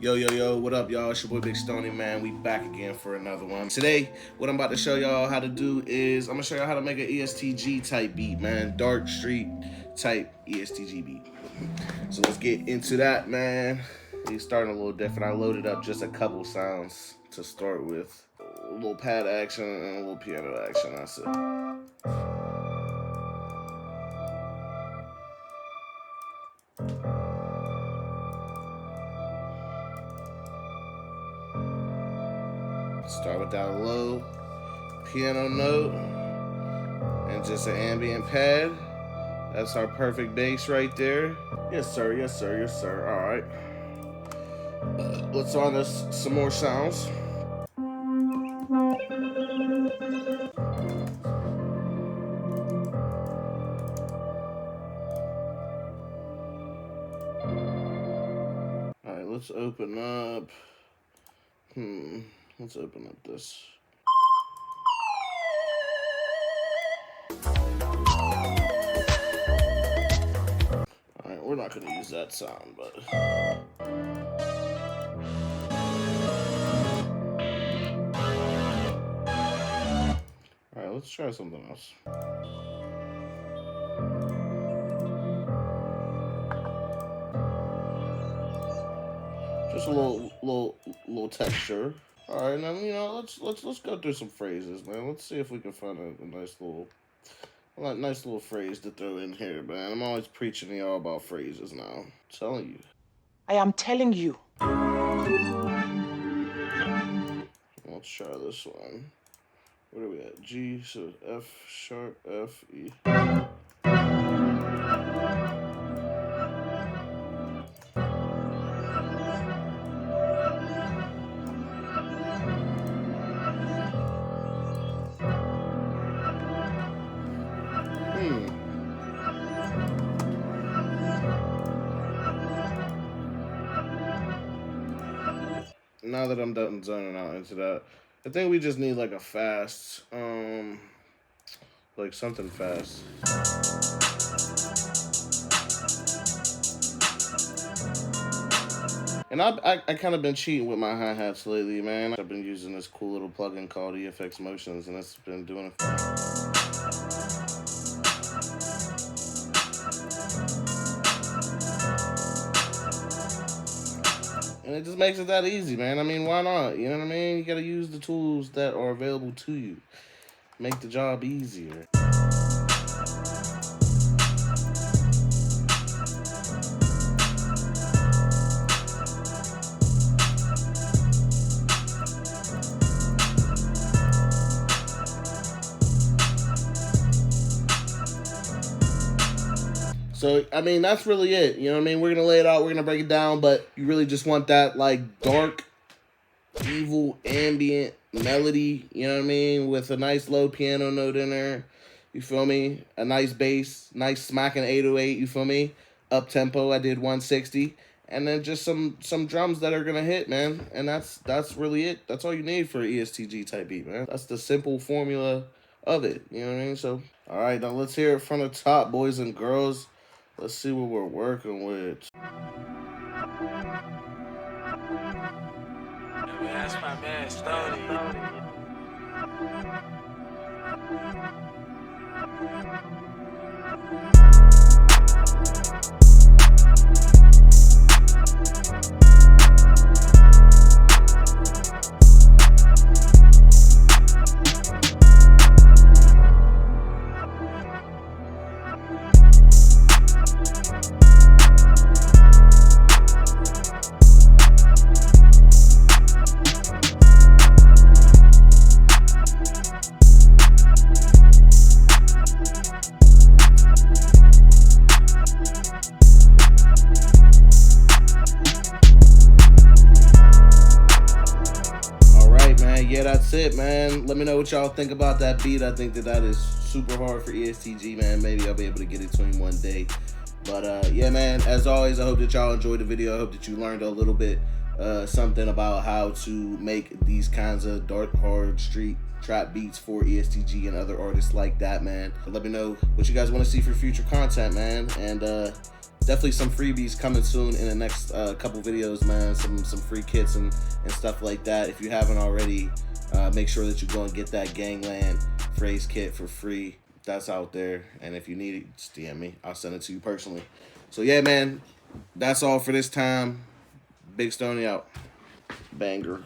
Yo, what up, y'all? It's your boy Big Stoney, man. We back again for another one. Today, what I'm about to show y'all how to do is I'm gonna show y'all how to make an ESTG type beat, man. Dark street type ESTG beat. So let's get into that, man. He's starting a little different. I loaded up just a couple sounds to start with. A little pad action and a little piano action, that's it. Start with that low piano note and just an ambient pad. That's our perfect bass right there. Yes, sir. All right. Let's on us some more sounds. All right, let's open up. Let's open up this. All right, we're not gonna use that sound, but. All right, let's try something else. Just a little texture. All right, now let's go through some phrases, man. Let's see if we can find a nice little phrase to throw in here, man. I'm always preaching to y'all about phrases now. I'm telling you. I am telling you. Let's try this one. Where are we at? G, so F sharp, F, E. Now that I'm done zoning out into that, I think we just need like a fast, like something fast. And I kind of been cheating with my hi-hats lately, man. I've been using this cool little plugin called EFX Motions, and it's been doing it for me. And it just makes it that easy, man. I mean, why not? You know what I mean? You gotta use the tools that are available to you. Make the job easier. So, I mean, that's really it. You know what I mean? We're going to lay it out. We're going to break it down. But you really just want that, like, dark, evil, ambient melody. You know what I mean? With a nice low piano note in there. You feel me? A nice bass. Nice smacking 808. You feel me? Up tempo. I did 160. And then just some drums that are going to hit, man. And that's really it. That's all you need for an ESTG type beat, man. That's the simple formula of it. You know what I mean? So, all right. Now, let's hear it from the top, boys and girls. Let's see what we're working with. That's my man, Stoney. Yeah, that's it, man. Let me know what y'all think about that beat. I think that is super hard for ESTG, man. Maybe I'll be able to get it to him one day. But yeah, man, as always, I hope that y'all enjoyed the video. I hope that you learned a little bit something about how to make these kinds of dark, hard street trap beats for ESTG and other artists like that, man. But let me know what you guys want to see for future content, man. And definitely some freebies coming soon in the next couple videos, man. Some free kits and stuff like that. If you haven't already, make sure that you go and get that Gangland phrase kit for free. That's out there, and if you need it, just DM me. I'll send it to you personally. So yeah, man, that's all for this time. Big Stoney out. Banger.